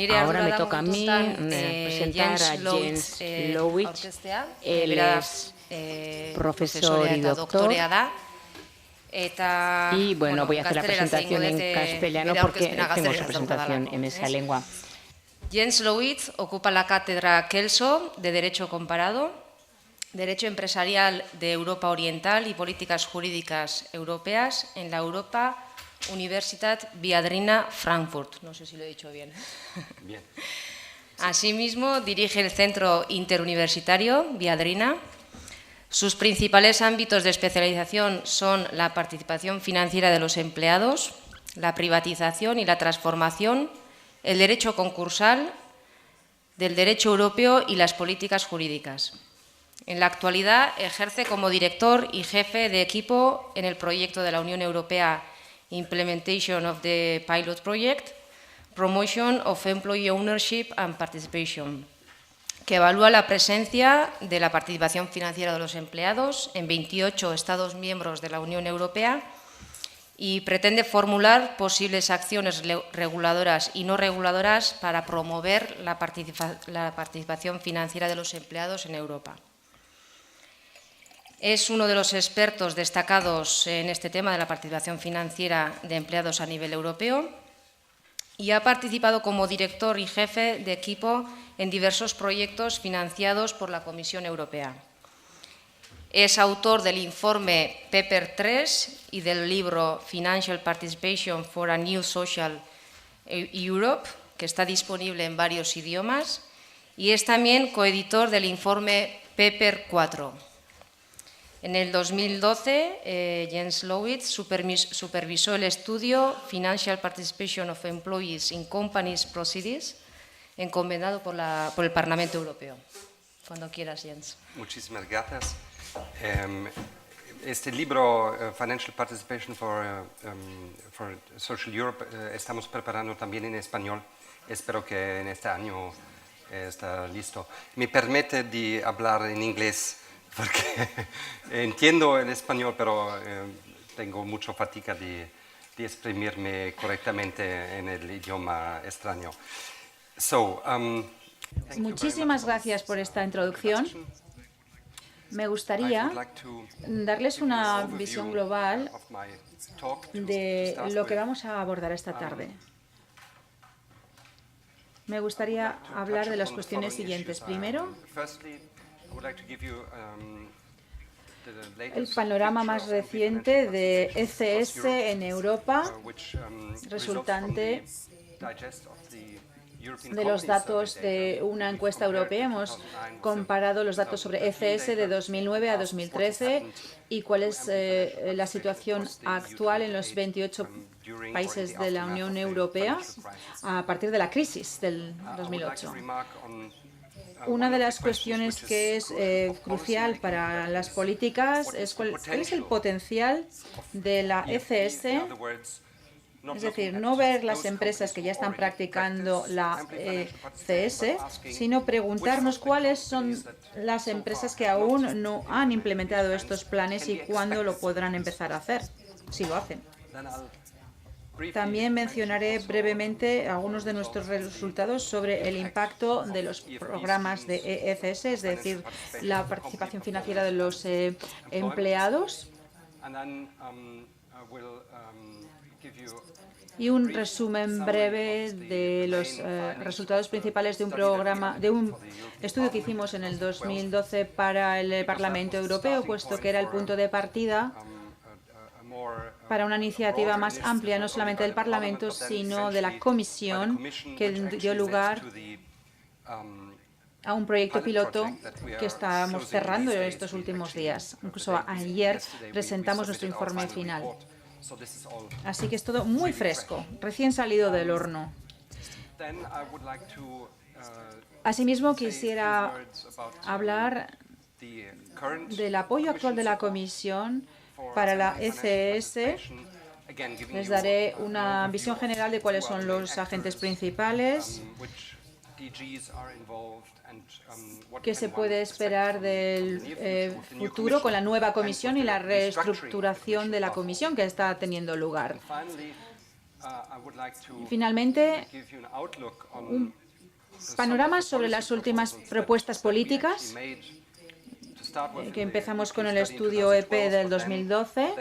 Ahora me toca a mí presentar a Jens Lowitz. Él es profesor y doctor. Y bueno, voy a hacer la presentación en castellano porque tengo su presentación en esa lengua. Jens Lowitz ocupa la cátedra Kelso de Derecho Comparado, Derecho Empresarial de Europa Oriental y Políticas Jurídicas Europeas en la Europa Universitat Viadrina Frankfurt. No sé si lo he dicho bien. Bien. Asimismo, dirige el Centro Interuniversitario Viadrina. Sus principales ámbitos de especialización son la participación financiera de los empleados, la privatización y la transformación, el derecho concursal, del derecho europeo y las políticas jurídicas. En la actualidad ejerce como director y jefe de equipo en el proyecto de la Unión Europea Implementation of the Pilot Project, Promotion of Employee Ownership and Participation, que evalúa la presencia de la participación financiera de los empleados en 28 Estados miembros de la Unión Europea y pretende formular posibles acciones reguladoras y no reguladoras para promover la participación financiera de los empleados en Europa. Es uno de los expertos destacados en este tema de la participación financiera de empleados a nivel europeo y ha participado como director y jefe de equipo en diversos proyectos financiados por la Comisión Europea. Es autor del informe Paper 3 y del libro Financial Participation for a New Social Europe, que está disponible en varios idiomas, y es también coeditor del informe Paper 4. En el 2012, Jens Lowitz supervisó el estudio Financial Participation of Employees in Companies Proceedings, encomendado por el Parlamento Europeo. Cuando quieras, Jens. Muchísimas gracias. Este libro, Financial Participation for Social Europe, estamos preparando también en español. Espero que en este año está listo. Me permite de hablar en inglés porque entiendo el español, pero tengo mucha fatiga de exprimirme correctamente en el idioma extraño. Muchísimas gracias por esta introducción. Me gustaría darles una visión global de lo que vamos a abordar esta tarde. Me gustaría hablar de las cuestiones siguientes. Primero, el panorama más reciente de ECS en Europa, resultante de los datos de una encuesta europea. Hemos comparado los datos sobre ECS de 2009 a 2013 y cuál es la situación actual en los 28 países de la Unión Europea a partir de la crisis del 2008. Una de las cuestiones que es crucial para las políticas es cuál es el potencial de la ECS. Es decir, no ver las empresas que ya están practicando la ECS, sino preguntarnos cuáles son las empresas que aún no han implementado estos planes y cuándo lo podrán empezar a hacer, si lo hacen. También mencionaré brevemente algunos de nuestros resultados sobre el impacto de los programas de ECS, es decir, la participación financiera de los empleados. Y un resumen breve de los resultados principales de un estudio que hicimos en el 2012 para el Parlamento Europeo, puesto que era el punto de partida para una iniciativa más amplia, no solamente del Parlamento, sino de la Comisión, que dio lugar a un proyecto piloto que estamos cerrando en estos últimos días. Incluso ayer presentamos nuestro informe final. Así que es todo muy fresco, recién salido del horno. Asimismo, quisiera hablar del apoyo actual de la Comisión para la ECS. Les daré una visión general de cuáles son los agentes principales, qué se puede esperar del futuro con la nueva Comisión y la reestructuración de la Comisión que está teniendo lugar. Finalmente, un panorama sobre las últimas propuestas políticas, que empezamos con el estudio EP del 2012,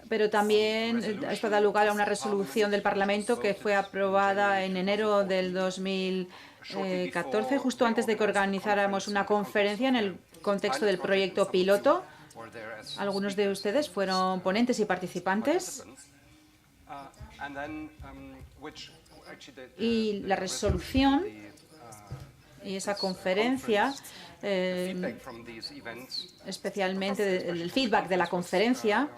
pero también esto da lugar a una resolución del Parlamento que fue aprobada en enero del 2014, justo antes de que organizáramos una conferencia en el contexto del proyecto piloto. Algunos de ustedes fueron ponentes y participantes. Y la resolución y esa conferencia, especialmente el feedback de la conferencia,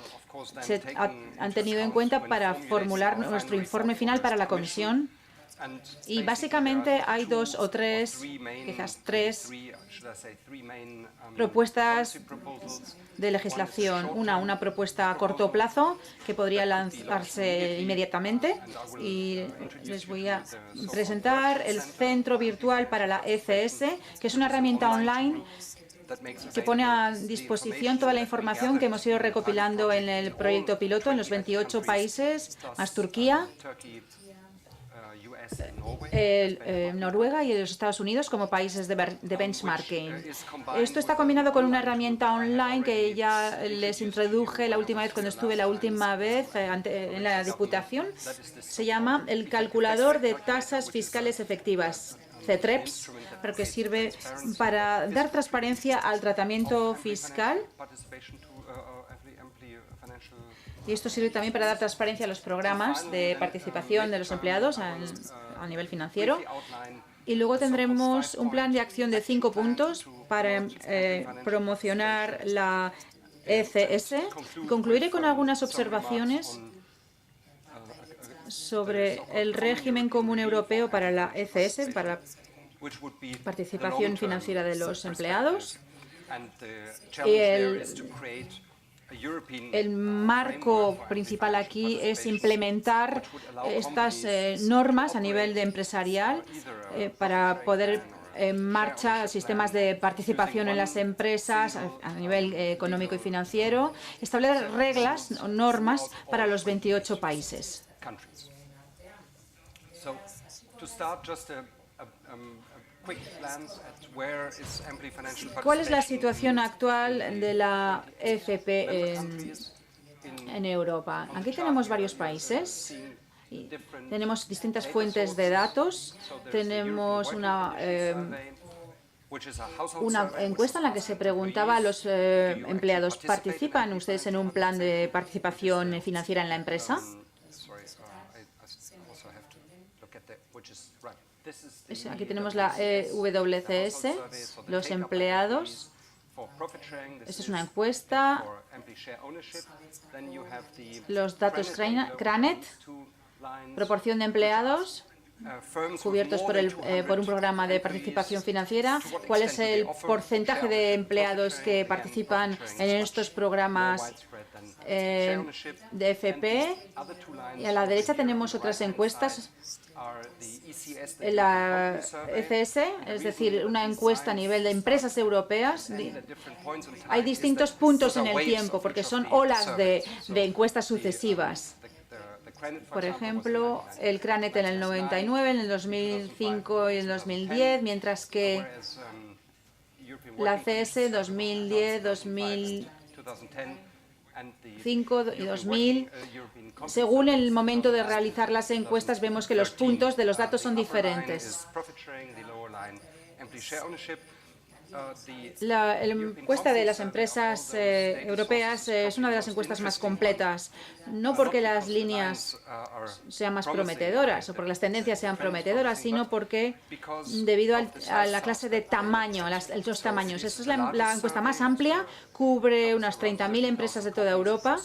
se han tenido en cuenta para formular nuestro informe final para la Comisión. Y básicamente hay dos o tres, quizás tres propuestas de legislación. Una propuesta a corto plazo que podría lanzarse inmediatamente, y les voy a presentar el Centro Virtual para la ECS, que es una herramienta online que pone a disposición toda la información que hemos ido recopilando en el proyecto piloto en los 28 países, más Turquía, Noruega y los Estados Unidos como países de benchmarking. Esto está combinado con una herramienta online que ya les introduje la última vez cuando estuve en la Diputación. Se llama el Calculador de Tasas Fiscales Efectivas, CETREPS, pero que sirve para dar transparencia al tratamiento fiscal. Y esto sirve también para dar transparencia a los programas de participación de los empleados a nivel financiero. Y luego tendremos un plan de acción de 5 puntos para promocionar la ECS. Concluiré con algunas observaciones sobre el régimen común europeo para la ECS, para la participación financiera de los empleados. Y el marco principal aquí es implementar estas normas a nivel empresarial para poner en marcha sistemas de participación en las empresas a nivel económico y financiero, establecer reglas o normas para los 28 países. ¿Cuál es la situación actual de la FP en Europa? Aquí tenemos varios países. Tenemos distintas fuentes de datos. Tenemos una encuesta en la que se preguntaba a los empleados: ¿participan ustedes en un plan de participación financiera en la empresa? Aquí tenemos la EWCS, los empleados. Esta es una encuesta. Los datos CRANET, proporción de empleados cubiertos por un programa de participación financiera. ¿Cuál es el porcentaje de empleados que participan en estos programas de FP? Y a la derecha tenemos otras encuestas. La ECS, es decir, una encuesta a nivel de empresas europeas. Hay distintos puntos en el tiempo porque son olas de encuestas sucesivas. Por ejemplo, el CRANET en el 99, en el 2005 y en el 2010, mientras que la CS 2010, 2005 y 2000. Según el momento de realizar las encuestas, vemos que los puntos de los datos son diferentes. La encuesta de las empresas europeas es una de las encuestas más completas, no porque las líneas sean más prometedoras o porque las tendencias sean prometedoras, sino porque debido a la clase de tamaño, los tamaños. Esta es la encuesta más amplia, cubre unas 30.000 empresas de toda Europa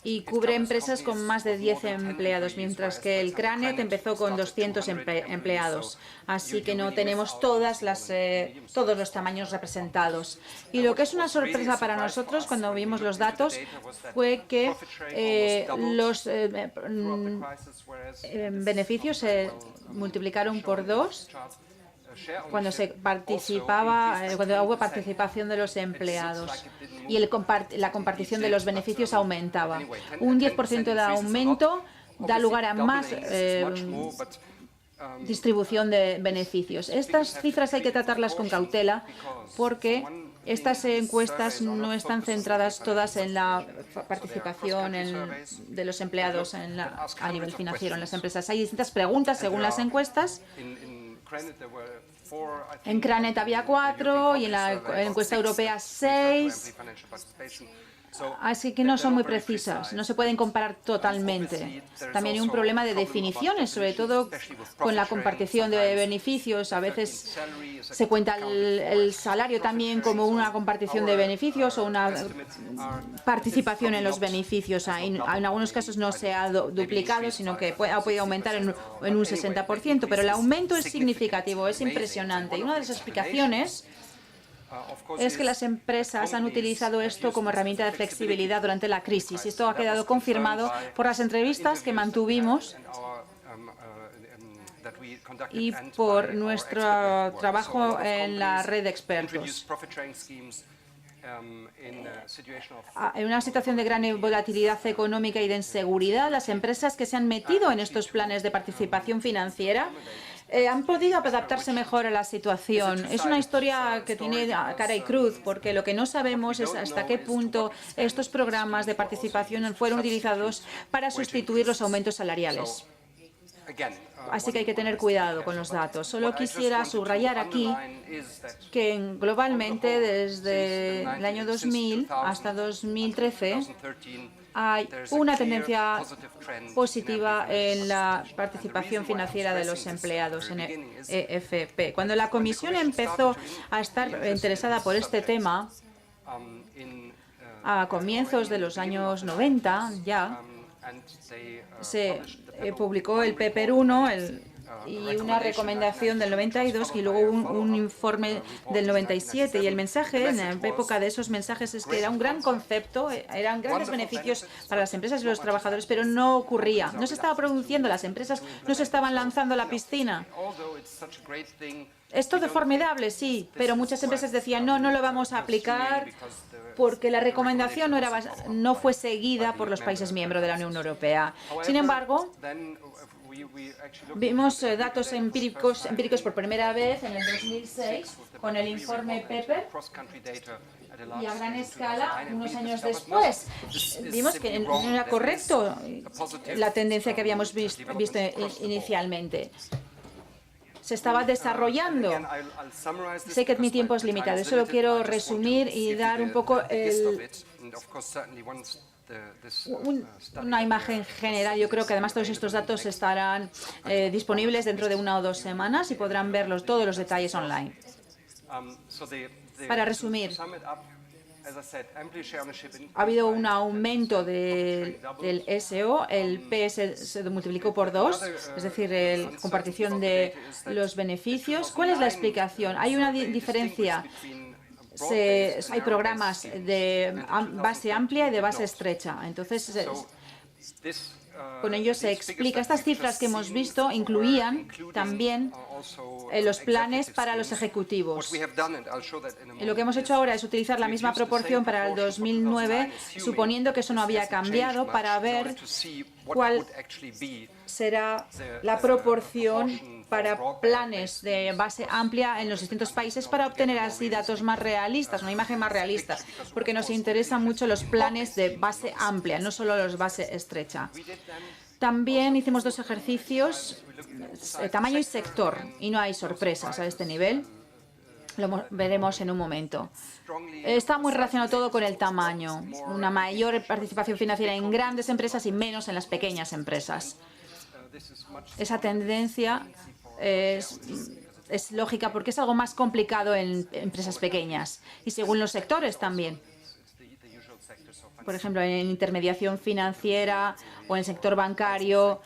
y cubre empresas con más de 10 empleados, mientras que el CRANET empezó con 200 empleados. Así que no tenemos todos los tamaños representados. Y lo que es una sorpresa para nosotros cuando vimos los datos fue que los beneficios se multiplicaron por 2 cuando se participaba, cuando hubo participación de los empleados y la compartición de los beneficios aumentaba. Un 10% de aumento da lugar a más distribución de beneficios. Estas cifras hay que tratarlas con cautela porque estas encuestas no están centradas todas en la participación de los empleados a nivel financiero en las empresas. Hay distintas preguntas según las encuestas. En Cranet había 4 y en la encuesta europea 6. Así que no son muy precisas, no se pueden comparar totalmente. También hay un problema de definiciones, sobre todo con la compartición de beneficios. A veces se cuenta el salario también como una compartición de beneficios o una participación en los beneficios. En algunos casos no se ha duplicado, sino que ha podido aumentar en un 60%, pero el aumento es significativo, es impresionante. Y una de las explicaciones es que las empresas han utilizado esto como herramienta de flexibilidad durante la crisis. Y esto ha quedado confirmado por las entrevistas que mantuvimos y por nuestro trabajo en la red de expertos. En una situación de gran volatilidad económica y de inseguridad, las empresas que se han metido en estos planes de participación financiera han podido adaptarse mejor a la situación. Es una historia que tiene cara y cruz, porque lo que no sabemos es hasta qué punto estos programas de participación fueron utilizados para sustituir los aumentos salariales. Así que hay que tener cuidado con los datos. Solo quisiera subrayar aquí que globalmente desde el año 2000 hasta 2013 hay una tendencia positiva en la participación financiera de los empleados en EFP. Cuando la Comisión empezó a estar interesada por este tema, a comienzos de los años 90 ya, se publicó el PEPER 1 y una recomendación del 92 y luego un informe del 97. Y el mensaje, en la época de esos mensajes, es que era un gran concepto, eran grandes beneficios para las empresas y los trabajadores, pero no ocurría. No se estaba produciendo, las empresas no se estaban lanzando a la piscina. Es todo formidable, sí, pero muchas empresas decían no lo vamos a aplicar porque la recomendación no fue seguida por los países miembros de la Unión Europea. Sin embargo, vimos datos empíricos por primera vez en el 2006 con el informe PEPER y a gran escala, unos años después, vimos que no era correcto la tendencia que habíamos visto inicialmente. Se estaba desarrollando. Sé que mi tiempo es limitado, solo quiero resumir y dar un poco una imagen general. Yo creo que además todos estos datos estarán disponibles dentro de 1 o 2 semanas y podrán verlos todos los detalles online. Para resumir, ha habido un aumento del SO, el PS se multiplicó por 2, es decir, la compartición de los beneficios. ¿Cuál es la explicación? Hay una diferencia. Hay programas de base amplia y de base estrecha. Entonces, con ello se explica. Estas cifras que hemos visto incluían también los planes para los ejecutivos. Y lo que hemos hecho ahora es utilizar la misma proporción para el 2009, suponiendo que eso no había cambiado, para ver cuál será la proporción para planes de base amplia en los distintos países para obtener así datos más realistas, una imagen más realista, porque nos interesan mucho los planes de base amplia, no solo los de base estrecha. También hicimos 2 ejercicios, tamaño y sector, y no hay sorpresas a este nivel. Lo veremos en un momento. Está muy relacionado todo con el tamaño, una mayor participación financiera en grandes empresas y menos en las pequeñas empresas. Esa tendencia es lógica porque es algo más complicado en empresas pequeñas y según los sectores también. Por ejemplo, en intermediación financiera o en el sector bancario,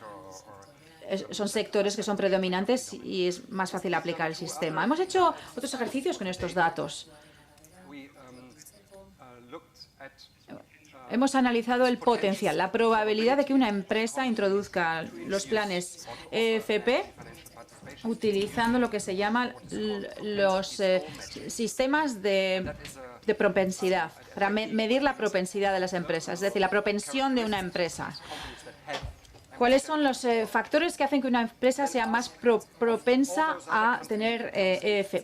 son sectores que son predominantes y es más fácil aplicar el sistema. Hemos hecho otros ejercicios con estos datos. Hemos analizado el potencial, la probabilidad de que una empresa introduzca los planes EFP utilizando lo que se llama los sistemas de propensidad, para medir la propensidad de las empresas, es decir, la propensión de una empresa. ¿Cuáles son los factores que hacen que una empresa sea más propensa a tener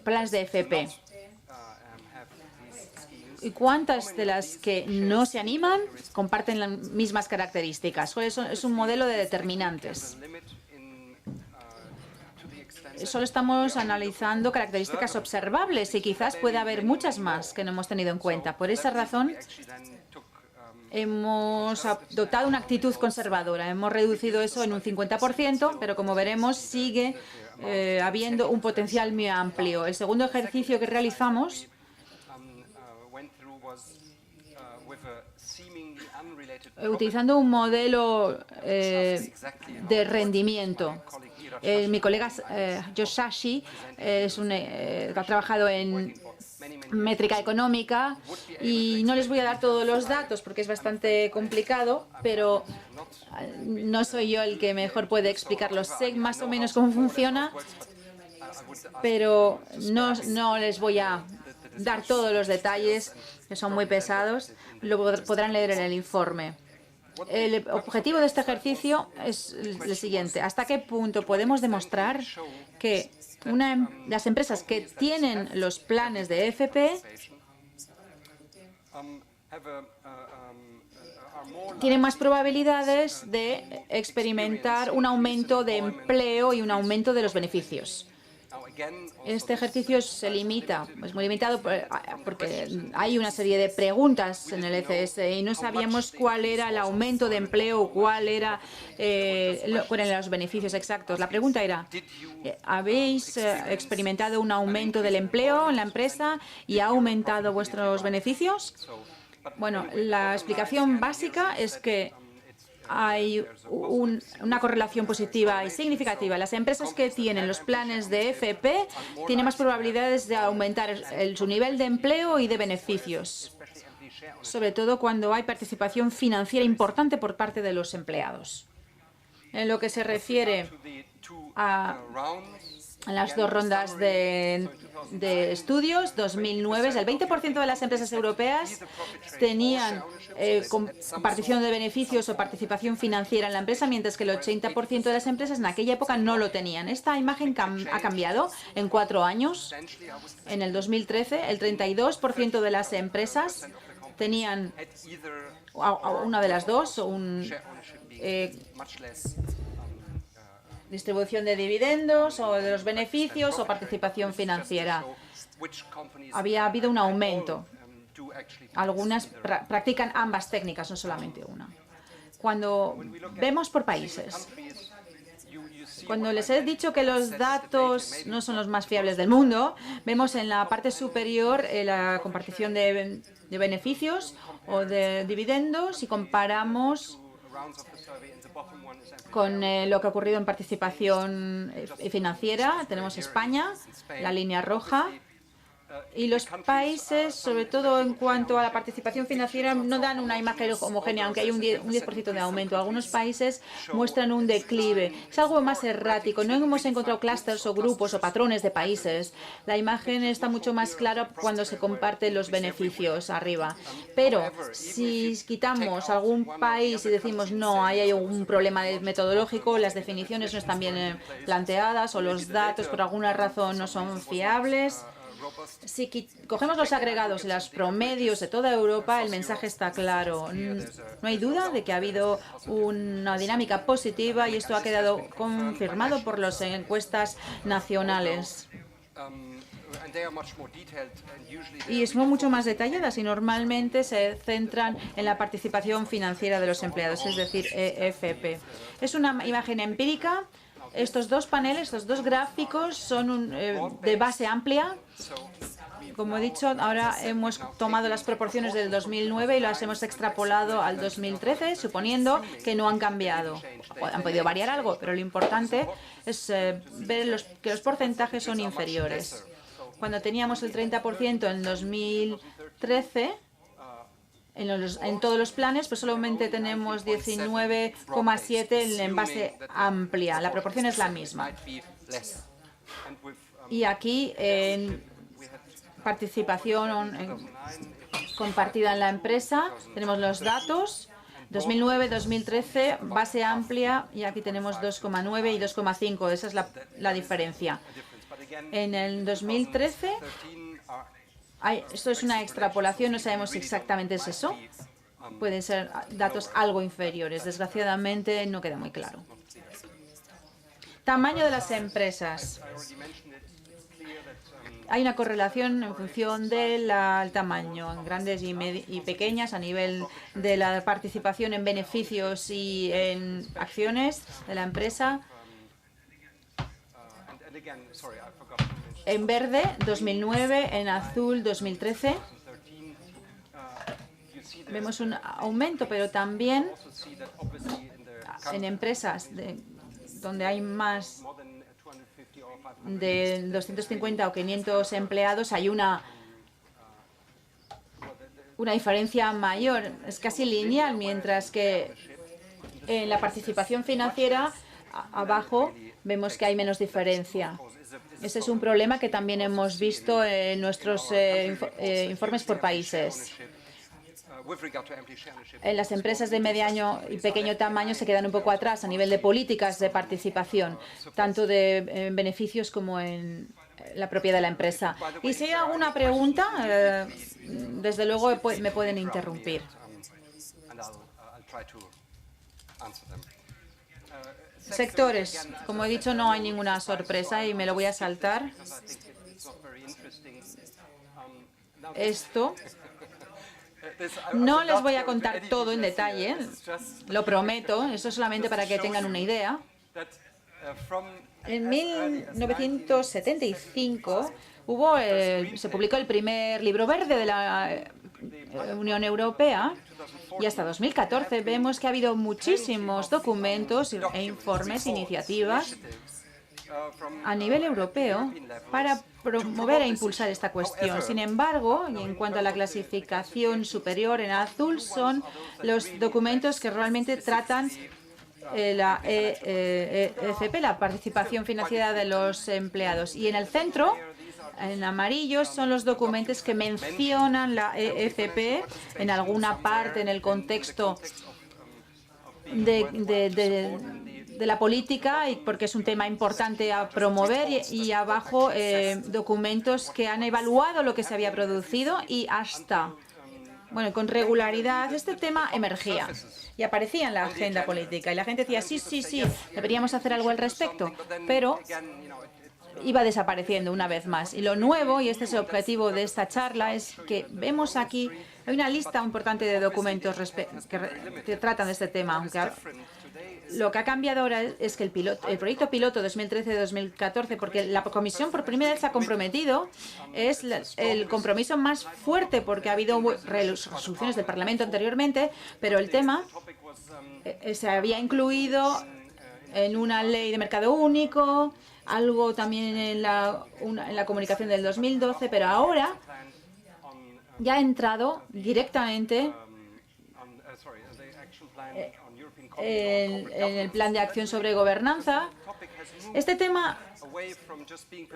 planes de FP? ¿Y cuántas de las que no se animan comparten las mismas características? Es un modelo de determinantes. Solo estamos analizando características observables y quizás puede haber muchas más que no hemos tenido en cuenta. Por esa razón, hemos adoptado una actitud conservadora. Hemos reducido eso en un 50%, pero como veremos, sigue habiendo un potencial muy amplio. El segundo ejercicio que realizamos utilizando un modelo de rendimiento. Mi colega Josh Sashi ha trabajado en métrica económica y no les voy a dar todos los datos porque es bastante complicado, pero no soy yo el que mejor puede explicarlo. Sé más o menos cómo funciona, pero no les voy a dar todos los detalles, que son muy pesados. Lo podrán leer en el informe. El objetivo de este ejercicio es el siguiente. ¿Hasta qué punto podemos demostrar que las empresas que tienen los planes de FP tienen más probabilidades de experimentar un aumento de empleo y un aumento de los beneficios? Este ejercicio es muy limitado porque hay una serie de preguntas en el ECS y no sabíamos cuál era el aumento de empleo, cuáles eran los beneficios exactos. La pregunta era, ¿habéis experimentado un aumento del empleo en la empresa y ha aumentado vuestros beneficios? Bueno, la explicación básica es que hay una correlación positiva y significativa. Las empresas que tienen los planes de FP tienen más probabilidades de aumentar su nivel de empleo y de beneficios, sobre todo cuando hay participación financiera importante por parte de los empleados. En lo que se refiere a las dos rondas de estudios, 2009, el 20% de las empresas europeas tenían compartición de beneficios o participación financiera en la empresa, mientras que el 80% de las empresas en aquella época no lo tenían. Esta imagen ha cambiado en 4 años. En el 2013, el 32% de las empresas tenían una de las dos, distribución de dividendos o de los beneficios o participación financiera. Había habido un aumento. Algunas practican ambas técnicas, no solamente una. Cuando vemos por países, cuando les he dicho que los datos no son los más fiables del mundo, vemos en la parte superior la compartición de beneficios o de dividendos y comparamos con lo que ha ocurrido en participación financiera. Tenemos España, la línea roja, y los países, sobre todo en cuanto a la participación financiera, no dan una imagen homogénea, aunque hay un 10% de aumento. Algunos países muestran un declive. Es algo más errático. No hemos encontrado clústeres o grupos o patrones de países. La imagen está mucho más clara cuando se comparten los beneficios arriba. Pero si quitamos algún país y decimos no, ahí hay un problema metodológico, las definiciones no están bien planteadas o los datos por alguna razón no son fiables. Si cogemos los agregados y los promedios de toda Europa, el mensaje está claro. No hay duda de que ha habido una dinámica positiva y esto ha quedado confirmado por las encuestas nacionales. Y son mucho más detalladas y normalmente se centran en la participación financiera de los empleados, es decir, EFP. Es una imagen empírica. Estos dos paneles, estos dos gráficos son de base amplia. Como he dicho, ahora hemos tomado las proporciones del 2009 y las hemos extrapolado al 2013, suponiendo que no han cambiado. Han podido variar algo, pero lo importante es ver que los porcentajes son inferiores. Cuando teníamos el 30% en 2013, en todos los planes, pues solamente tenemos 19,7 en base amplia. La proporción es la misma. Y aquí, en participación compartida en la empresa, tenemos los datos. 2009, 2013, base amplia, y aquí tenemos 2,9 y 2,5. Esa es la diferencia. En el 2013, esto es una extrapolación, no sabemos si exactamente es eso. Pueden ser datos algo inferiores. Desgraciadamente, no queda muy claro. Tamaño de las empresas. Hay una correlación en función del tamaño, en grandes y pequeñas, a nivel de la participación en beneficios y en acciones de la empresa. En verde, 2009, en azul, 2013. Vemos un aumento, pero también en empresas donde hay más de 250 o 500 empleados hay una diferencia mayor, es casi lineal, mientras que en la participación financiera abajo vemos que hay menos diferencia. Ese es un problema que también hemos visto en nuestros informes por países. En las empresas de mediano y pequeño tamaño se quedan un poco atrás a nivel de políticas de participación, tanto de beneficios como en la propiedad de la empresa. Y si hay alguna pregunta, desde luego me pueden interrumpir. Sectores. Como he dicho, no hay ninguna sorpresa y me lo voy a saltar. Esto. No les voy a contar todo en detalle, lo prometo, eso es solamente para que tengan una idea. En 1975 se publicó el primer libro verde de la Unión Europea y hasta 2014 vemos que ha habido muchísimos documentos e informes, iniciativas a nivel europeo para promover e impulsar esta cuestión. Sin embargo, y en cuanto a la clasificación superior en azul, son los documentos que realmente tratan la EFP, la participación financiera de los empleados. Y en el centro, en amarillo, son los documentos que mencionan la EFP en alguna parte en el contexto de la política, y porque es un tema importante a promover, y abajo documentos que han evaluado lo que se había producido y hasta, bueno, con regularidad este tema emergía y aparecía en la agenda política y la gente decía sí, deberíamos hacer algo al respecto, pero iba desapareciendo una vez más. Y lo nuevo, y este es el objetivo de esta charla, es que vemos aquí, hay una lista importante de documentos que tratan de este tema, aunque lo que ha cambiado ahora es que el proyecto piloto 2013-2014, porque la Comisión por primera vez se ha comprometido, es el compromiso más fuerte, porque ha habido resoluciones del Parlamento anteriormente, pero el tema se había incluido en una ley de mercado único, algo también en la comunicación del 2012, pero ahora ya ha entrado directamente en el plan de acción sobre gobernanza. Este tema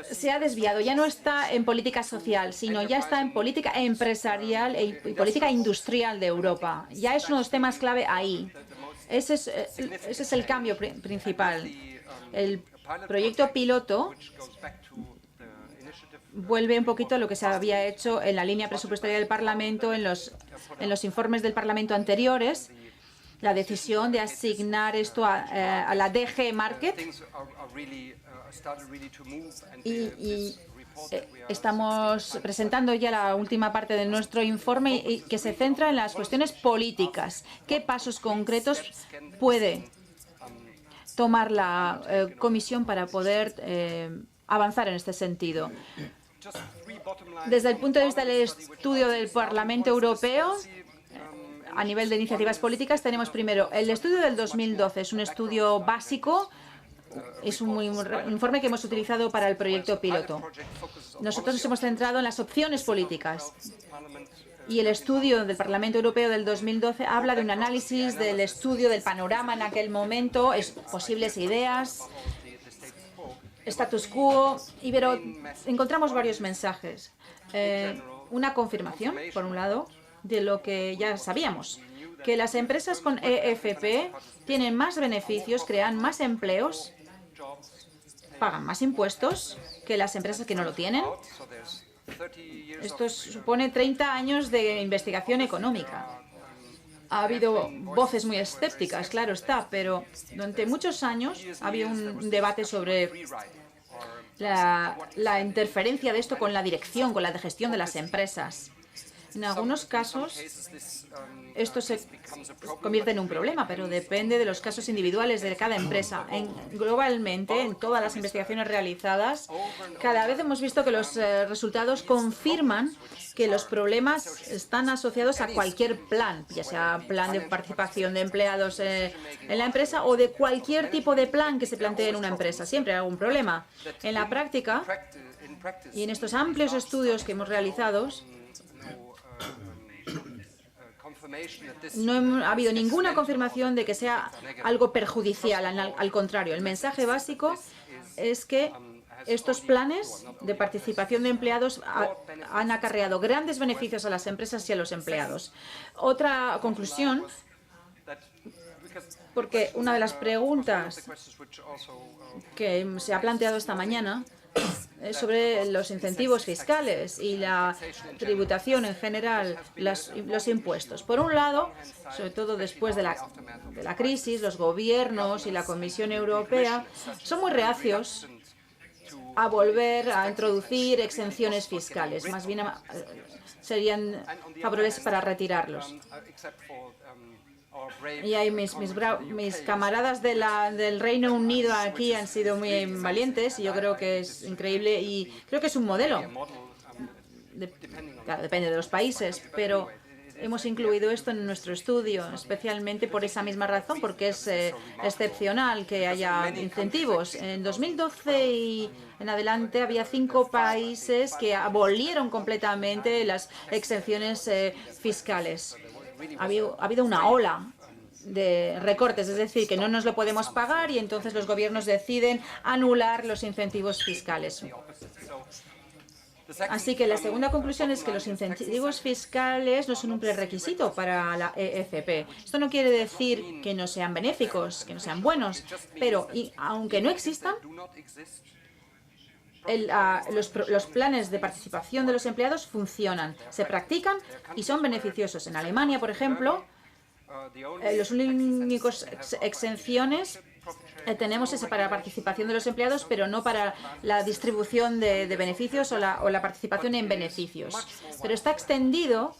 se ha desviado, ya no está en política social, sino ya está en política empresarial y política industrial de Europa. Ya es uno de los temas clave ahí. Ese es el cambio principal. El proyecto piloto vuelve un poquito a lo que se había hecho en la línea presupuestaria del Parlamento, en los informes del Parlamento anteriores, la decisión de asignar esto a la DG Market. Y estamos presentando ya la última parte de nuestro informe, y que se centra en las cuestiones políticas. ¿Qué pasos concretos puede tomar la Comisión para poder avanzar en este sentido? Desde el punto de vista del estudio del Parlamento Europeo, a nivel de iniciativas políticas, tenemos primero el estudio del 2012. Es un estudio básico, es un informe que hemos utilizado para el proyecto piloto. Nosotros nos hemos centrado en las opciones políticas. Y el estudio del Parlamento Europeo del 2012 habla de un análisis del estudio del panorama en aquel momento, posibles ideas. status quo, pero encontramos varios mensajes. Una confirmación, por un lado, de lo que ya sabíamos, que las empresas con EFP tienen más beneficios, crean más empleos, pagan más impuestos que las empresas que no lo tienen. Esto supone 30 años de investigación económica. Ha habido voces muy escépticas, claro está, pero durante muchos años ha habido un debate sobre la interferencia de esto con la dirección, con la gestión de las empresas. En algunos casos, esto se convierte en un problema, pero depende de los casos individuales de cada empresa. Globalmente, en todas las investigaciones realizadas, cada vez hemos visto que los resultados confirman que los problemas están asociados a cualquier plan, ya sea plan de participación de empleados en la empresa o de cualquier tipo de plan que se plantee en una empresa. Siempre hay algún problema. En la práctica, y en estos amplios estudios que hemos realizado, no ha habido ninguna confirmación de que sea algo perjudicial. Al contrario, el mensaje básico es que estos planes de participación de empleados han acarreado grandes beneficios a las empresas y a los empleados. Otra conclusión, porque una de las preguntas que se ha planteado esta mañana es sobre los incentivos fiscales y la tributación en general, los impuestos. Por un lado, sobre todo después de la crisis, los gobiernos y la Comisión Europea son muy reacios a volver a introducir exenciones fiscales. Más bien serían favorables para retirarlos. Y ahí mis camaradas del Reino Unido aquí han sido muy valientes y yo creo que es increíble y creo que es un modelo. Claro, depende de los países, pero hemos incluido esto en nuestro estudio, especialmente por esa misma razón, porque es excepcional que haya incentivos. En 2012 y en adelante había 5 países que abolieron completamente las exenciones fiscales. Ha habido una ola de recortes, es decir, que no nos lo podemos pagar y entonces los gobiernos deciden anular los incentivos fiscales. Así que la segunda conclusión es que los incentivos fiscales no son un prerequisito para la EFP. Esto no quiere decir que no sean benéficos, que no sean buenos, pero aunque no existan, los planes de participación de los empleados funcionan, se practican y son beneficiosos. En Alemania, por ejemplo, los únicos exenciones tenemos es para la participación de los empleados, pero no para la distribución de beneficios o la participación en beneficios. Pero está extendido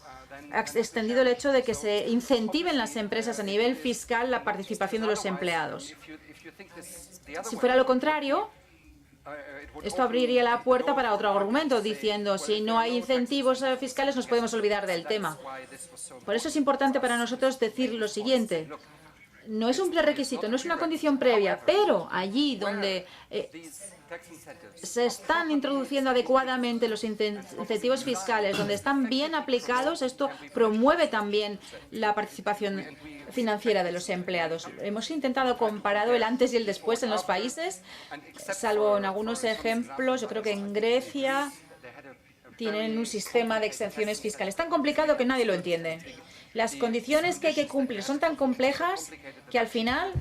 el hecho de que se incentiven las empresas a nivel fiscal la participación de los empleados. Si fuera lo contrario, esto abriría la puerta para otro argumento, diciendo si no hay incentivos fiscales nos podemos olvidar del tema. Por eso es importante para nosotros decir lo siguiente. No es un prerequisito, no es una condición previa, pero allí donde se están introduciendo adecuadamente los incentivos fiscales, donde están bien aplicados, esto promueve también la participación financiera de los empleados. Hemos intentado comparar el antes y el después en los países, salvo en algunos ejemplos. Yo creo que en Grecia tienen un sistema de exenciones fiscales tan complicado que nadie lo entiende. Las condiciones que hay que cumplir son tan complejas que al final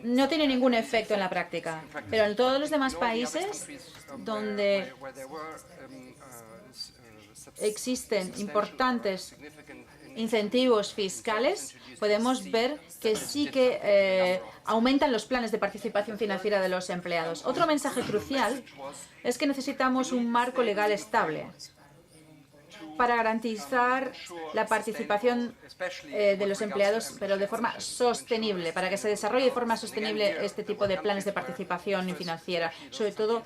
no tiene ningún efecto en la práctica. Pero en todos los demás países donde existen importantes incentivos fiscales, podemos ver que sí que aumentan los planes de participación financiera de los empleados. Otro mensaje crucial es que necesitamos un marco legal estable para garantizar la participación de los empleados, pero de forma sostenible, para que se desarrolle de forma sostenible este tipo de planes de participación financiera, sobre todo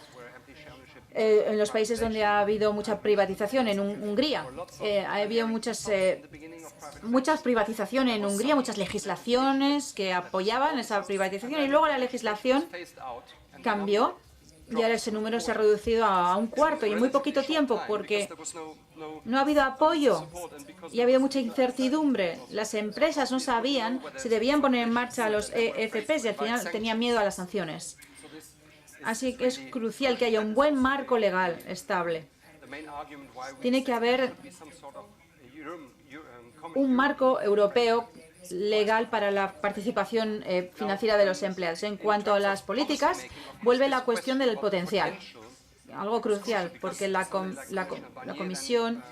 en los países donde ha habido mucha privatización. En Hungría ha habido muchas privatizaciones en Hungría, muchas legislaciones que apoyaban esa privatización y luego la legislación cambió. Y ahora ese número se ha reducido a un cuarto y en muy poquito tiempo porque no ha habido apoyo y ha habido mucha incertidumbre. Las empresas no sabían si debían poner en marcha los EFPs y al final tenían miedo a las sanciones. Así que es crucial que haya un buen marco legal estable. Tiene que haber un marco europeo legal para la participación financiera de los empleados. En cuanto a las políticas, vuelve la cuestión del potencial. Algo crucial, porque la Comisión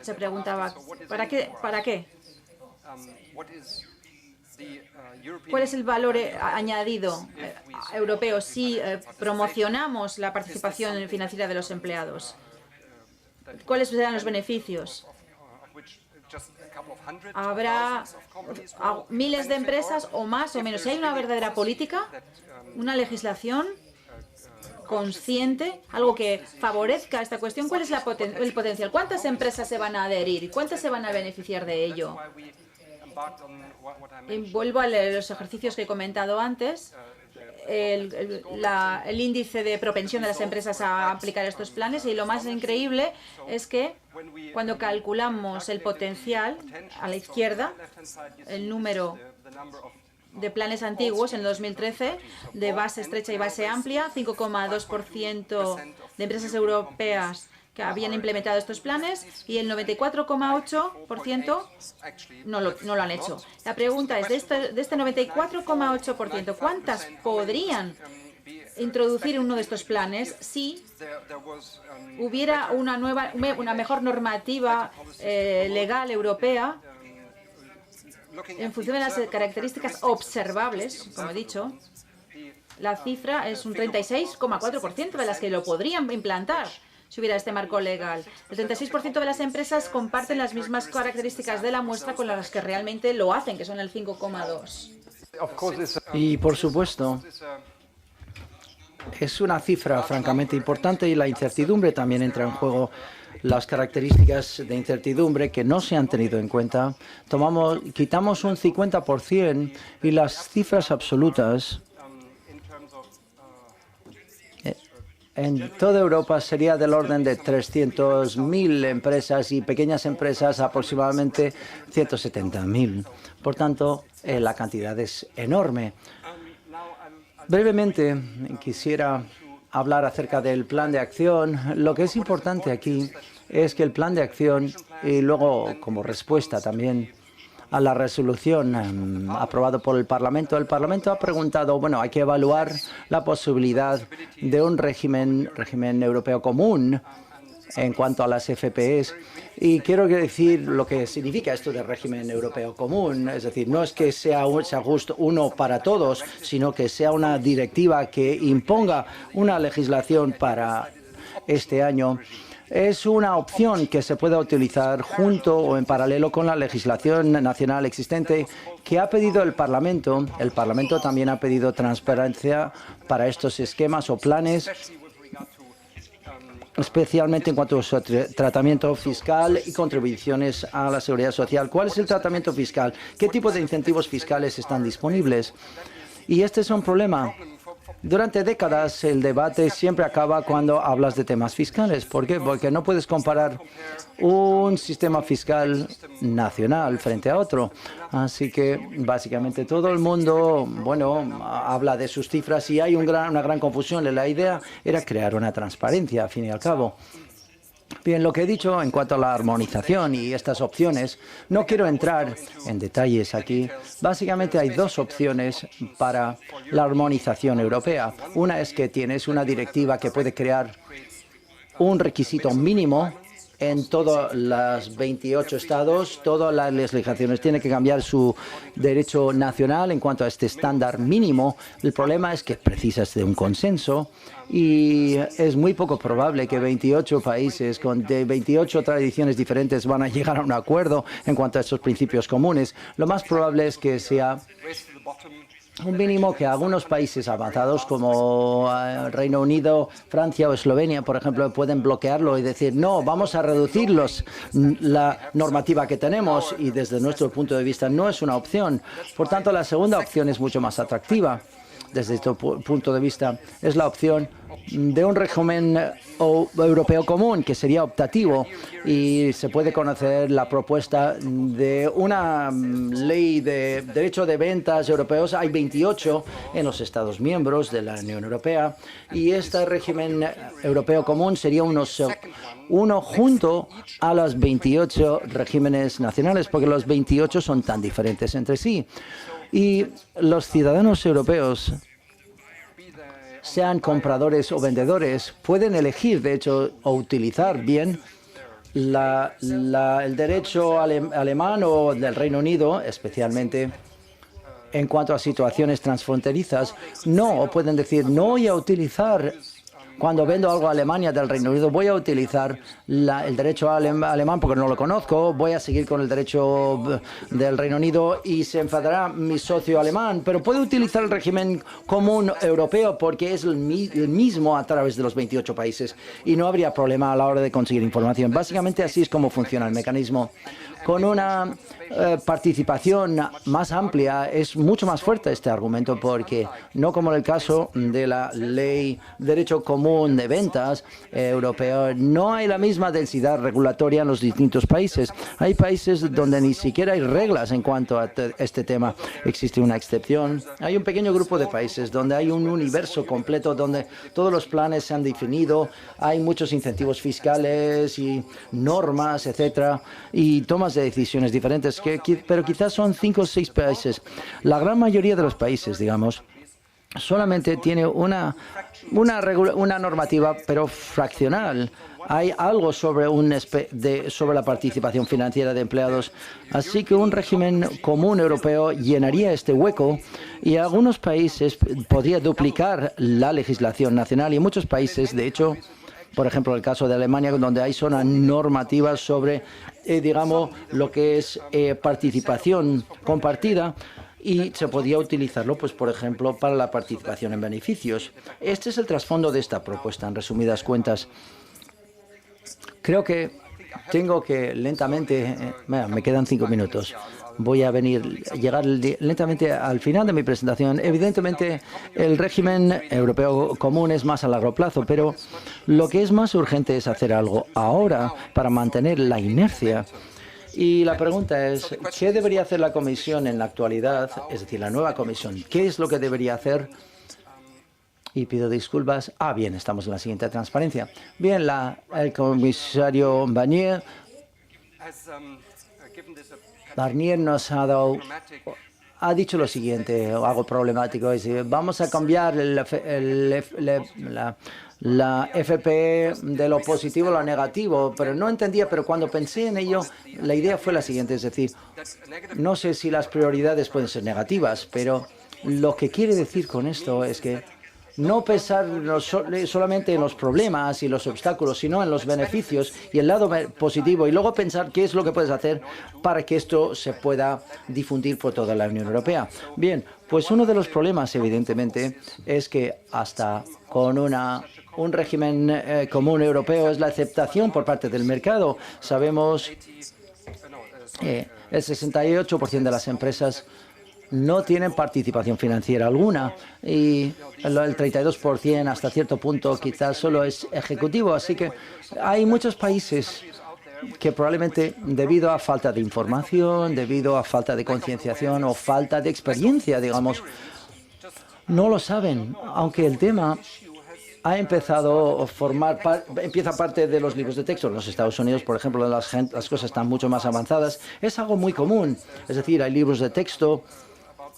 se preguntaba, ¿para qué? ¿Cuál es el valor añadido europeo si promocionamos la participación financiera de los empleados? ¿Cuáles serán los beneficios? Habrá miles de empresas o más o menos. Si hay una verdadera política, una legislación consciente, algo que favorezca esta cuestión, ¿cuál es el potencial? ¿Cuántas empresas se van a adherir y cuántas se van a beneficiar de ello? Y vuelvo a los ejercicios que he comentado antes. El índice de propensión de las empresas a aplicar estos planes, y lo más increíble es que cuando calculamos el potencial a la izquierda, el número de planes antiguos en 2013 de base estrecha y base amplia, 5,2% de empresas europeas que habían implementado estos planes y el 94,8% no lo han hecho. La pregunta es, de este 94,8%, ¿cuántas podrían introducir uno de estos planes si hubiera una mejor normativa legal europea en función de las características observables? Como he dicho, la cifra es un 36,4% de las que lo podrían implantar si hubiera este marco legal. El 36% de las empresas comparten las mismas características de la muestra con las que realmente lo hacen, que son el 5,2%. Y, por supuesto, es una cifra francamente importante y la incertidumbre también entra en juego. Las características de incertidumbre que no se han tenido en cuenta, quitamos un 50% y las cifras absolutas en toda Europa sería del orden de 300.000 empresas y pequeñas empresas aproximadamente 170.000. Por tanto, la cantidad es enorme. Brevemente, quisiera hablar acerca del plan de acción. Lo que es importante aquí es que el plan de acción, y luego como respuesta también a la resolución aprobada por el Parlamento ha preguntado, bueno, hay que evaluar la posibilidad de un régimen europeo común en cuanto a las FPEs. Y quiero decir lo que significa esto de régimen europeo común. Es decir, no es que sea justo uno para todos, sino que sea una directiva que imponga una legislación para este año. Es una opción que se puede utilizar junto o en paralelo con la legislación nacional existente que ha pedido el Parlamento. El Parlamento también ha pedido transparencia para estos esquemas o planes, especialmente en cuanto a su tratamiento fiscal y contribuciones a la seguridad social. ¿Cuál es el tratamiento fiscal? ¿Qué tipo de incentivos fiscales están disponibles? Y este es un problema. Durante décadas el debate siempre acaba cuando hablas de temas fiscales. ¿Por qué? Porque no puedes comparar un sistema fiscal nacional frente a otro. Así que básicamente todo el mundo, bueno, habla de sus cifras y hay una gran confusión. La idea era crear una transparencia, al fin y al cabo. Bien, lo que he dicho en cuanto a la armonización y estas opciones, no quiero entrar en detalles aquí. Básicamente hay dos opciones para la armonización europea. Una es que tienes una directiva que puede crear un requisito mínimo en todos los 28 estados. Todas las legislaciones tienen que cambiar su derecho nacional en cuanto a este estándar mínimo. El problema es que precisas de un consenso y es muy poco probable que 28 países con 28 tradiciones diferentes van a llegar a un acuerdo en cuanto a estos principios comunes. Lo más probable es que sea un mínimo que algunos países avanzados como Reino Unido, Francia o Eslovenia, por ejemplo, pueden bloquearlo y decir, no, vamos a reducir la normativa que tenemos, y desde nuestro punto de vista no es una opción. Por tanto, la segunda opción es mucho más atractiva. desde este punto de vista, es la opción de un régimen europeo común, que sería optativo, y se puede conocer la propuesta de una ley de derecho de ventas europeos. Hay 28 en los Estados miembros de la Unión Europea, y este régimen europeo común sería uno junto a los 28 regímenes nacionales, porque los 28 son tan diferentes entre sí. Y los ciudadanos europeos, sean compradores o vendedores, pueden elegir, de hecho, o utilizar bien el derecho alemán o del Reino Unido, especialmente en cuanto a situaciones transfronterizas. No, o pueden decir, no voy a utilizar, cuando vendo algo a Alemania del Reino Unido, voy a utilizar el derecho alemán porque no lo conozco, voy a seguir con el derecho del Reino Unido y se enfadará mi socio alemán, pero puedo utilizar el régimen común europeo porque es el mismo a través de los 28 países y no habría problema a la hora de conseguir información. Básicamente así es como funciona el mecanismo. Con una participación más amplia es mucho más fuerte este argumento, porque no como en el caso de la ley derecho común de ventas europeo, no hay la misma densidad regulatoria en los distintos países. Hay países donde ni siquiera hay reglas en cuanto a este tema. Existe una excepción. Hay un pequeño grupo de países donde hay un universo completo donde todos los planes se han definido, hay muchos incentivos fiscales y normas, etcétera, y tomas de decisiones diferentes, pero quizás son 5 o 6 países. La gran mayoría de los países, digamos, solamente tiene una normativa, pero fraccional. Hay algo sobre la participación financiera de empleados. Así que un régimen común europeo llenaría este hueco y algunos países podría duplicar la legislación nacional y muchos países, de hecho, por ejemplo, el caso de Alemania, donde hay zonas normativas sobre, digamos, lo que es participación compartida, y se podía utilizarlo, pues, por ejemplo, para la participación en beneficios. Este es el trasfondo de esta propuesta, en resumidas cuentas. Creo que tengo que lentamente, me quedan 5 minutos. Voy a llegar lentamente al final de mi presentación. Evidentemente, el régimen europeo común es más a largo plazo, pero lo que es más urgente es hacer algo ahora para mantener la inercia. Y la pregunta es, ¿qué debería hacer la Comisión en la actualidad? Es decir, la nueva Comisión. ¿Qué es lo que debería hacer? Y pido disculpas. Bien, estamos en la siguiente transparencia. Bien, el comisario Barnier nos ha dicho lo siguiente, algo problemático, es decir, vamos a cambiar la FP de lo positivo a lo negativo, pero no entendía, pero cuando pensé en ello, la idea fue la siguiente, es decir, no sé si las prioridades pueden ser negativas, pero lo que quiere decir con esto es que no pensar solamente en los problemas y los obstáculos, sino en los beneficios y el lado positivo, y luego pensar qué es lo que puedes hacer para que esto se pueda difundir por toda la Unión Europea. Bien, pues uno de los problemas, evidentemente, es que hasta con un régimen común europeo es la aceptación por parte del mercado. Sabemos que el 68% de las empresas no tienen participación financiera alguna y el 32% hasta cierto punto quizás solo es ejecutivo. Así que hay muchos países que probablemente debido a falta de información, debido a falta de concienciación o falta de experiencia, digamos, no lo saben, aunque el tema ha empezado a empieza parte de los libros de texto. En los Estados Unidos, por ejemplo, las cosas están mucho más avanzadas. Es algo muy común. Es decir, hay libros de texto.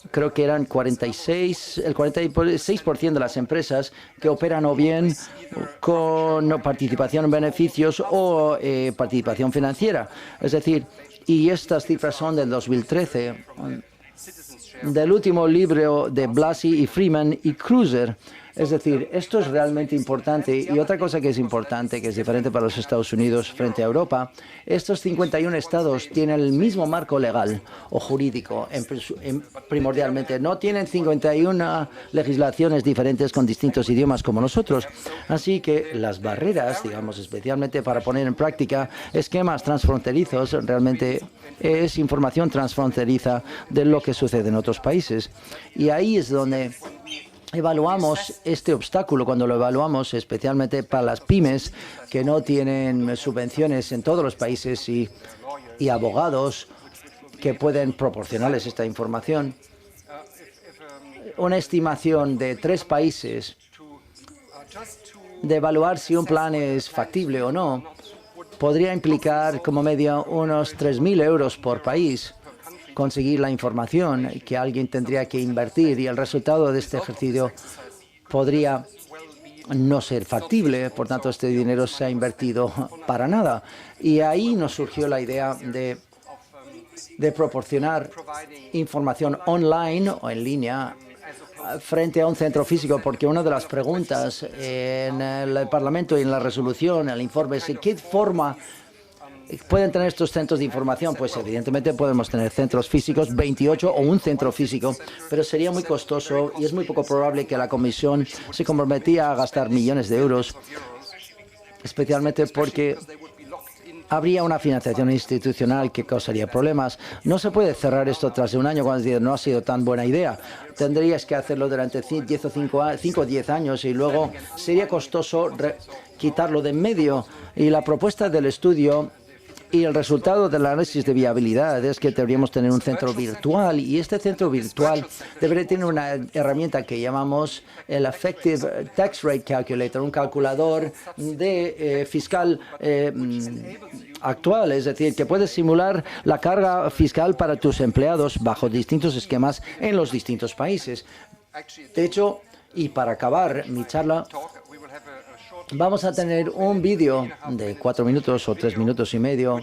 Creo que eran el 46% de las empresas que operan o bien con participación en beneficios o participación financiera. Es decir, y estas cifras son del 2013, del último libro de Blasi y Freeman y Cruiser. Es decir, esto es realmente importante. Y otra cosa que es importante, que es diferente para los Estados Unidos frente a Europa, estos 51 estados tienen el mismo marco legal o jurídico, primordialmente. No tienen 51 legislaciones diferentes con distintos idiomas como nosotros. Así que las barreras, digamos, especialmente para poner en práctica esquemas transfronterizos, realmente es información transfronteriza de lo que sucede en otros países. Y ahí es donde evaluamos este obstáculo, cuando lo evaluamos, especialmente para las pymes que no tienen subvenciones en todos los países y abogados que pueden proporcionarles esta información, una estimación de 3 países de evaluar si un plan es factible o no podría implicar como medio unos 3.000 euros por país conseguir la información que alguien tendría que invertir, y el resultado de este ejercicio podría no ser factible. Por tanto, este dinero se ha invertido para nada. Y ahí nos surgió la idea de proporcionar información online o en línea frente a un centro físico, porque una de las preguntas en el Parlamento y en la resolución, el informe, es ¿qué forma pueden tener estos centros de información? Pues evidentemente podemos tener centros físicos, 28 o un centro físico, pero sería muy costoso y es muy poco probable que la Comisión se comprometía a gastar millones de euros, especialmente porque habría una financiación institucional que causaría problemas. No se puede cerrar esto tras de un año cuando no ha sido tan buena idea. Tendrías que hacerlo durante 5 o 10 años y luego sería costoso quitarlo de en medio. Y la propuesta del estudio y el resultado del análisis de viabilidad es que deberíamos tener un centro virtual, y este centro virtual debería tener una herramienta que llamamos el Effective Tax Rate Calculator, un calculador de fiscal actual, es decir, que puede simular la carga fiscal para tus empleados bajo distintos esquemas en los distintos países. De hecho, y para acabar mi charla, vamos a tener un vídeo de 4 minutos o 3 minutos y medio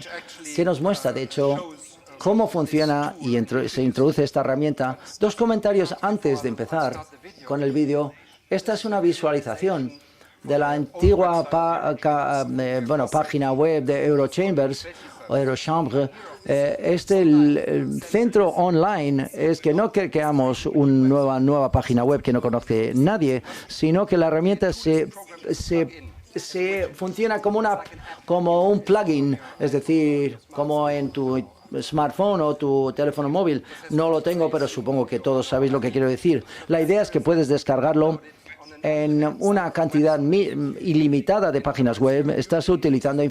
que nos muestra, de hecho, cómo funciona y se introduce esta herramienta. 2 comentarios antes de empezar con el vídeo. Esta es una visualización de la antigua página web de Eurochambers o Eurochambre. El centro online es que no creamos una nueva página web que no conoce nadie, sino que la herramienta se funciona como un plugin, es decir, como en tu smartphone o tu teléfono móvil. No lo tengo, pero supongo que todos sabéis lo que quiero decir. La idea es que puedes descargarlo en una cantidad ilimitada de páginas web. Estás utilizando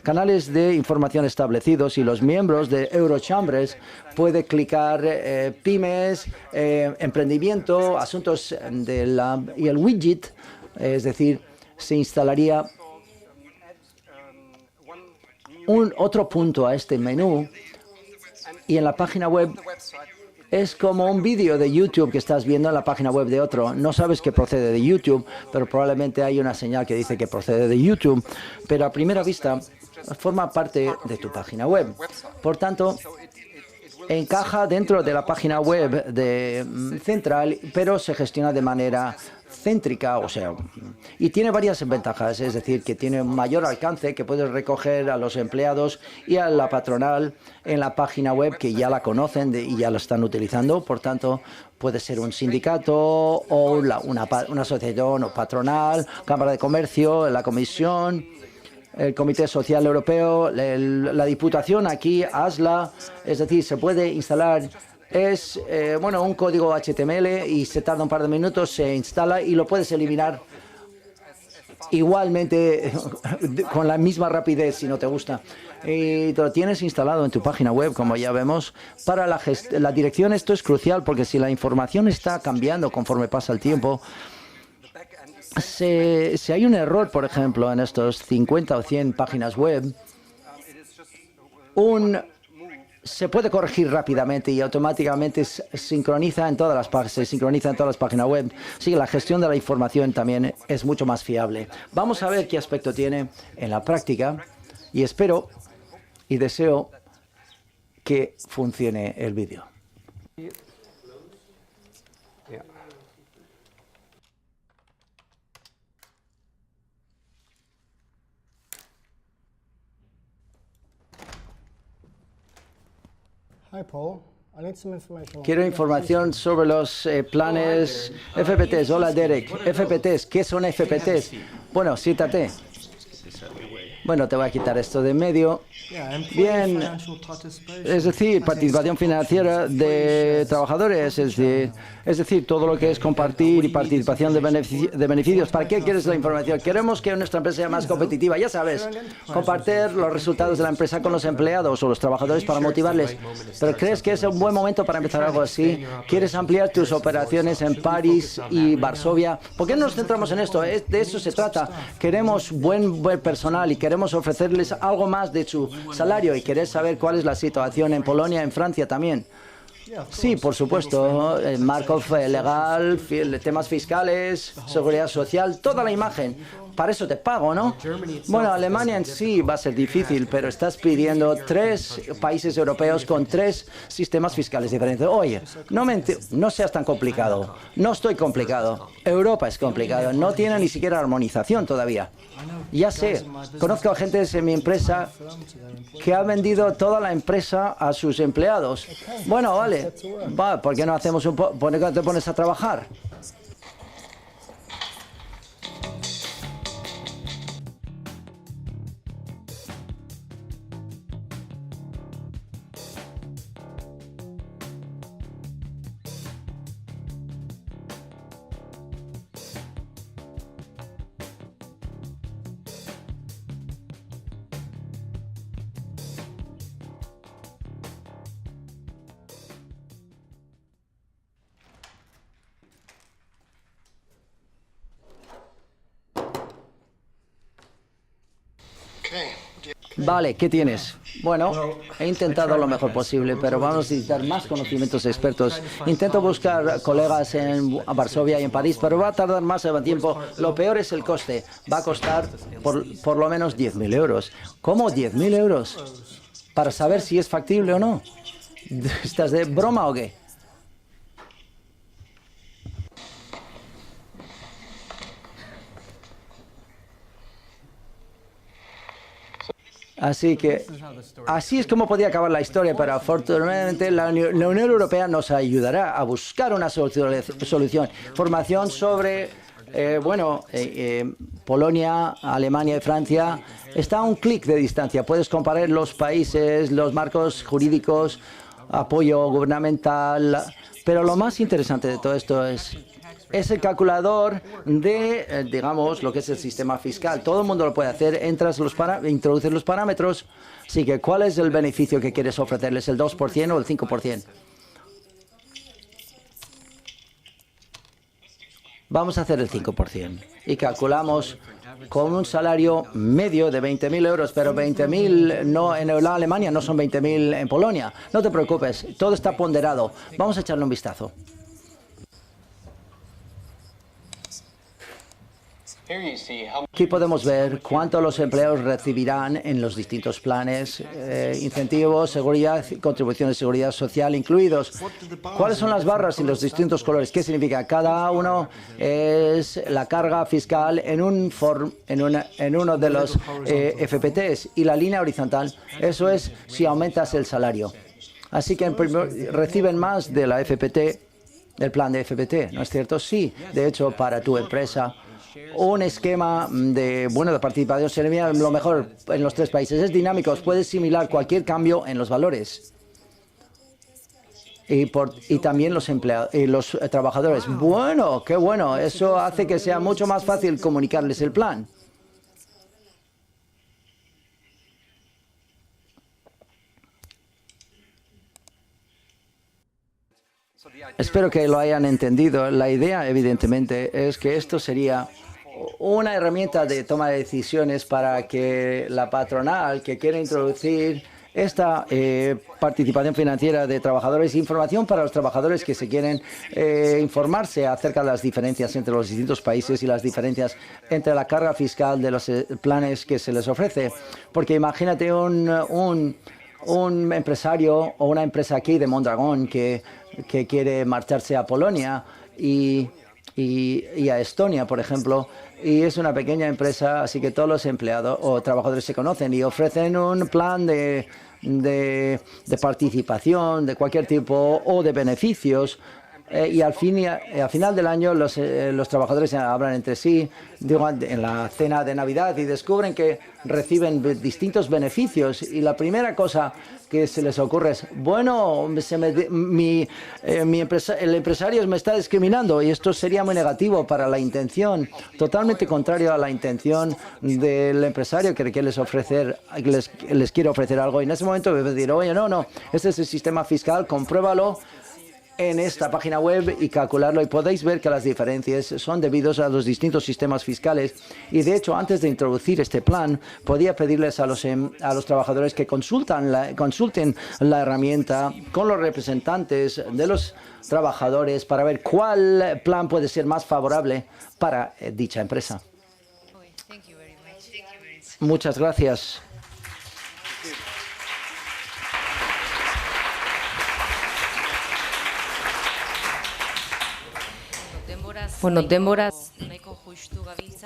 canales de información establecidos, y los miembros de Eurochambres pueden clicar pymes, emprendimiento, asuntos y el widget, es decir, se instalaría otro punto a este menú, y en la página web es como un vídeo de YouTube que estás viendo en la página web de otro. No sabes que procede de YouTube, pero probablemente hay una señal que dice que procede de YouTube, pero a primera vista forma parte de tu página web. Por tanto, encaja dentro de la página web central, pero se gestiona de manera céntrica, y tiene varias ventajas, es decir, que tiene un mayor alcance, que puedes recoger a los empleados y a la patronal en la página web, que ya la conocen y ya la están utilizando. Por tanto, puede ser un sindicato o una asociación o patronal, Cámara de Comercio, la Comisión, el Comité Social Europeo, la Diputación aquí, ASLA, es decir, se puede instalar. Es un código HTML y se tarda un par de minutos, se instala y lo puedes eliminar igualmente con la misma rapidez si no te gusta. Y te lo tienes instalado en tu página web, como ya vemos. Para la dirección esto es crucial, porque si la información está cambiando conforme pasa el tiempo, si hay un error, por ejemplo, en estos 50 o 100 páginas web, se puede corregir rápidamente y automáticamente se sincroniza en todas las páginas web. Sí, la gestión de la información también es mucho más fiable. Vamos a ver qué aspecto tiene en la práctica, y espero y deseo que funcione el vídeo. Quiero información sobre los planes FPTs. Hola, Derek. FPTs, ¿qué son FPTs? Bueno, siéntate. Bueno, te voy a quitar esto de en medio. Bien, es decir, participación financiera de trabajadores, es decir, todo lo que es compartir y participación de beneficios. ¿Para qué quieres la información? Queremos que nuestra empresa sea más competitiva, ya sabes, compartir los resultados de la empresa con los empleados o los trabajadores para motivarles. ¿Pero crees que es un buen momento para empezar algo así? ¿Quieres ampliar tus operaciones en París y Varsovia? ¿Por qué no nos centramos en esto? De eso se trata. Queremos buen personal y queremos ofrecerles algo más de su salario. ¿Y querés saber cuál es la situación en Polonia, en Francia también? Sí, por supuesto. Marco legal, temas fiscales, seguridad social, toda la imagen. Para eso te pago, ¿no? Bueno, Alemania en sí va a ser difícil, pero estás pidiendo 3 países europeos con 3 sistemas fiscales diferentes. Oye, no seas tan complicado. No estoy complicado. Europa es complicado. No tiene ni siquiera armonización todavía. Ya sé, conozco a gente en mi empresa que ha vendido toda la empresa a sus empleados. Bueno, vale. ¿Por qué no hacemos ¿por qué no te pones a trabajar? Vale, ¿qué tienes? Bueno, he intentado lo mejor posible, pero vamos a necesitar más conocimientos expertos. Intento buscar colegas en Varsovia y en París, pero va a tardar más tiempo. Lo peor es el coste. Va a costar por lo menos 10.000 euros. ¿Cómo 10.000 euros? Para saber si es factible o no. ¿Estás de broma o qué? Así que, así es como podía acabar la historia, pero afortunadamente la Unión Europea nos ayudará a buscar una solución. Formación sobre, Polonia, Alemania y Francia está a un clic de distancia. Puedes comparar los países, los marcos jurídicos, apoyo gubernamental, pero lo más interesante de todo esto es el calculador de, digamos, lo que es el sistema fiscal. Todo el mundo lo puede hacer. Introduces los parámetros. Así que, ¿cuál es el beneficio que quieres ofrecerles? ¿El 2% o el 5%? Vamos a hacer el 5%. Y calculamos con un salario medio de 20.000 euros, pero 20.000 no en Alemania, no son 20.000 en Polonia. No te preocupes, todo está ponderado. Vamos a echarle un vistazo. Aquí podemos ver cuánto los empleados recibirán en los distintos planes, incentivos, seguridad, contribuciones de seguridad social incluidos. ¿Cuáles son las barras y los distintos colores? ¿Qué significa? Cada uno es la carga fiscal en uno de los FPTs, y la línea horizontal, eso es si aumentas el salario. Así que reciben más de la FPT, del plan de FPT, ¿no es cierto? Sí, de hecho, para tu empresa, un esquema de participación sería lo mejor en los 3 países. Es dinámico, puedes similar cualquier cambio en los valores. Y también los empleados y los trabajadores. Bueno, qué bueno. Eso hace que sea mucho más fácil comunicarles el plan. Espero que lo hayan entendido. La idea, evidentemente, es que esto sería una herramienta de toma de decisiones para que la patronal que quiere introducir esta participación financiera de trabajadores, información para los trabajadores que se quieren informarse acerca de las diferencias entre los distintos países y las diferencias entre la carga fiscal de los planes que se les ofrece. Porque imagínate un empresario o una empresa aquí de Mondragón que quiere marcharse a Polonia y a Estonia, por ejemplo, y es una pequeña empresa, así que todos los empleados o trabajadores se conocen y ofrecen un plan de participación de cualquier tipo o de beneficios y al final del año los trabajadores hablan entre sí en la cena de Navidad y descubren que reciben distintos beneficios y la primera cosa que se les ocurre es, bueno, el empresario me está discriminando y esto sería muy negativo para la intención, totalmente contrario a la intención del empresario que les quiere ofrecer algo. Y en ese momento me decir, oye, no, este es el sistema fiscal, compruébalo en esta página web y calcularlo y podéis ver que las diferencias son debidas a los distintos sistemas fiscales y de hecho antes de introducir este plan podía pedirles a los trabajadores que consulten la herramienta con los representantes de los trabajadores para ver cuál plan puede ser más favorable para dicha empresa. Muchas gracias.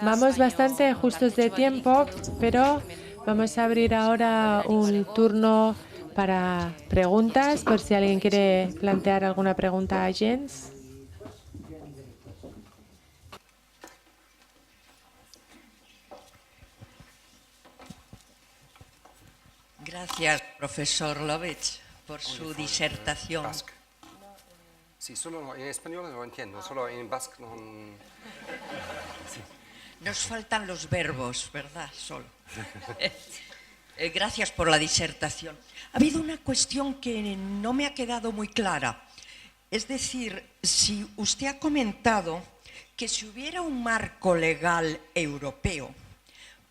Vamos bastante justos de tiempo, pero vamos a abrir ahora un turno para preguntas, por si alguien quiere plantear alguna pregunta a Jens. Gracias, profesor Lovitz, por su disertación. Sí, solo en español lo entiendo, solo en basque no. Sí. Nos faltan los verbos, ¿verdad? Solo. Gracias por la disertación. Ha habido una cuestión que no me ha quedado muy clara. Es decir, si usted ha comentado que si hubiera un marco legal europeo,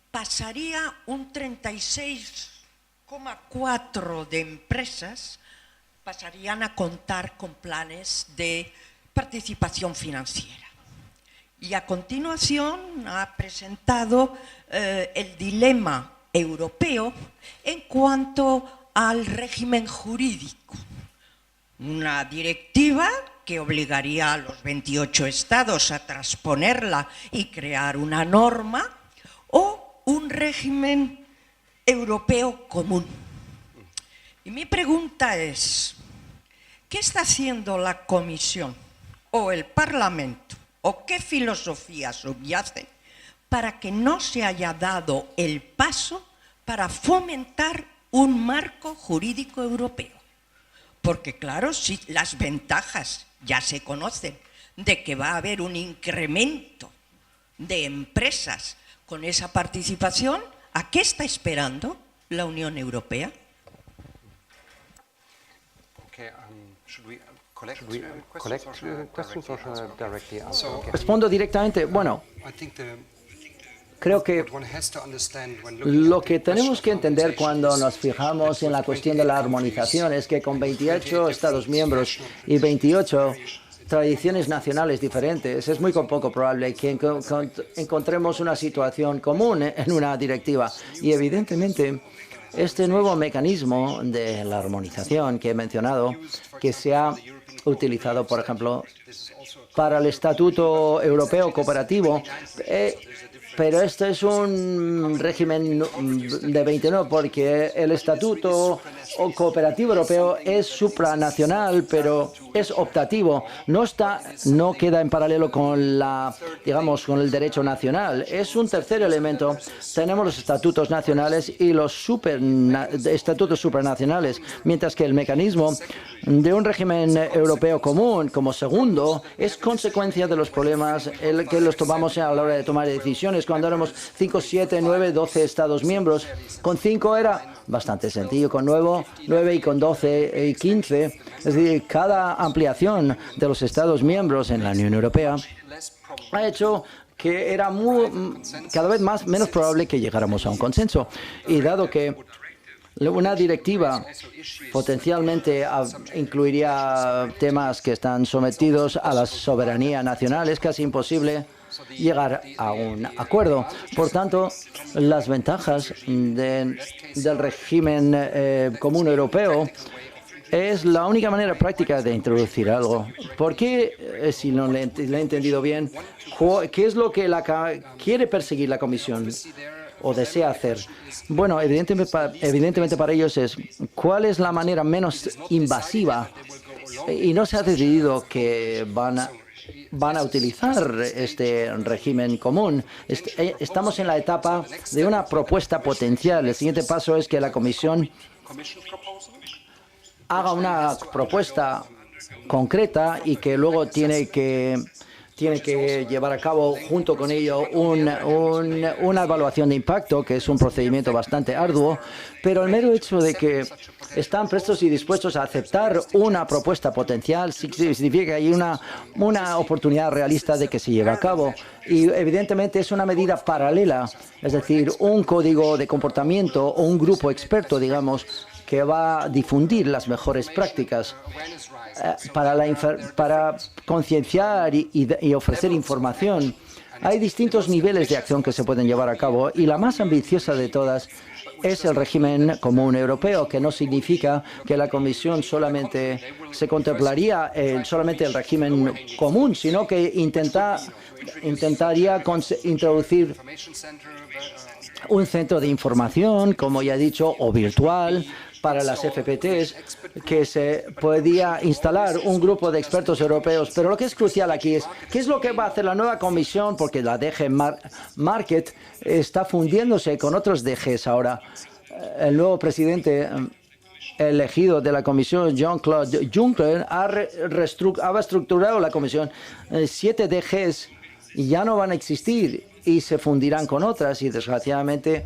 pasaría un 36,4% de empresas pasarían a contar con planes de participación financiera. Y a continuación ha presentado el dilema europeo en cuanto al régimen jurídico. Una directiva que obligaría a los 28 estados a transponerla y crear una norma, o un régimen europeo común. Y mi pregunta es, ¿qué está haciendo la Comisión o el Parlamento o qué filosofía subyace para que no se haya dado el paso para fomentar un marco jurídico europeo? Porque claro, si las ventajas ya se conocen de que va a haber un incremento de empresas con esa participación, ¿a qué está esperando la Unión Europea? Respondo directamente. Bueno, creo que lo que tenemos que entender cuando nos fijamos en la cuestión de la armonización es que con 28 Estados miembros y 28 tradiciones nacionales diferentes, es muy poco probable que encontremos una situación común en una directiva. Y evidentemente, este nuevo mecanismo de la armonización que he mencionado, que se ha utilizado, por ejemplo, para el Estatuto Europeo Cooperativo, pero este es un régimen de 29, porque el Estatuto Cooperativo Europeo es supranacional, pero es optativo. No queda en paralelo con con el derecho nacional. Es un tercer elemento. Tenemos los estatutos nacionales y los estatutos supranacionales, mientras que el mecanismo de un régimen europeo común como segundo es consecuencia de los problemas que los tomamos a la hora de tomar decisiones. Cuando éramos 5, 7, 9, 12 Estados miembros, con 5 era bastante sencillo, con 9 y con 12 y 15. Es decir, cada ampliación de los Estados miembros en la Unión Europea ha hecho que era cada vez menos probable que llegáramos a un consenso. Y dado que una directiva potencialmente incluiría temas que están sometidos a la soberanía nacional, es casi imposible llegar a un acuerdo. Por tanto, las ventajas del régimen común europeo es la única manera práctica de introducir algo. ¿Por qué, si no le he entendido bien, qué es lo que quiere perseguir la Comisión o desea hacer? Bueno, evidentemente para ellos es cuál es la manera menos invasiva y no se ha decidido que van a utilizar este régimen común. Estamos en la etapa de una propuesta potencial. El siguiente paso es que la Comisión haga una propuesta concreta y que luego tiene que llevar a cabo junto con ello una evaluación de impacto, que es un procedimiento bastante arduo, pero el mero hecho de que están prestos y dispuestos a aceptar una propuesta potencial significa que hay una oportunidad realista de que se lleve a cabo. Y evidentemente es una medida paralela, es decir, un código de comportamiento o un grupo experto, digamos, que va a difundir las mejores prácticas para concienciar y ofrecer información. Hay distintos niveles de acción que se pueden llevar a cabo y la más ambiciosa de todas es el régimen común europeo, que no significa que la Comisión solamente se contemplaría solamente el régimen común, sino que intentaría introducir un centro de información, como ya he dicho, o virtual, para las FPTs, que se podía instalar un grupo de expertos europeos. Pero lo que es crucial aquí es qué es lo que va a hacer la nueva Comisión, porque la DG Market está fundiéndose con otros DGs ahora. El nuevo presidente elegido de la Comisión, Jean-Claude Juncker, ha reestructurado la Comisión. 7 DGs ya no van a existir y se fundirán con otras, y desgraciadamente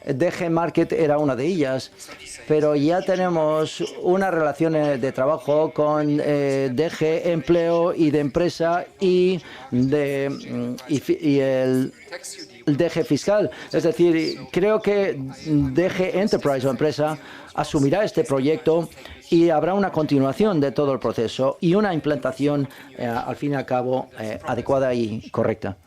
DG Market era una de ellas, pero ya tenemos una relación de trabajo con DG Empleo y de Empresa y el DG Fiscal. Es decir, creo que DG Enterprise o Empresa asumirá este proyecto y habrá una continuación de todo el proceso y una implantación, al fin y al cabo, adecuada y correcta.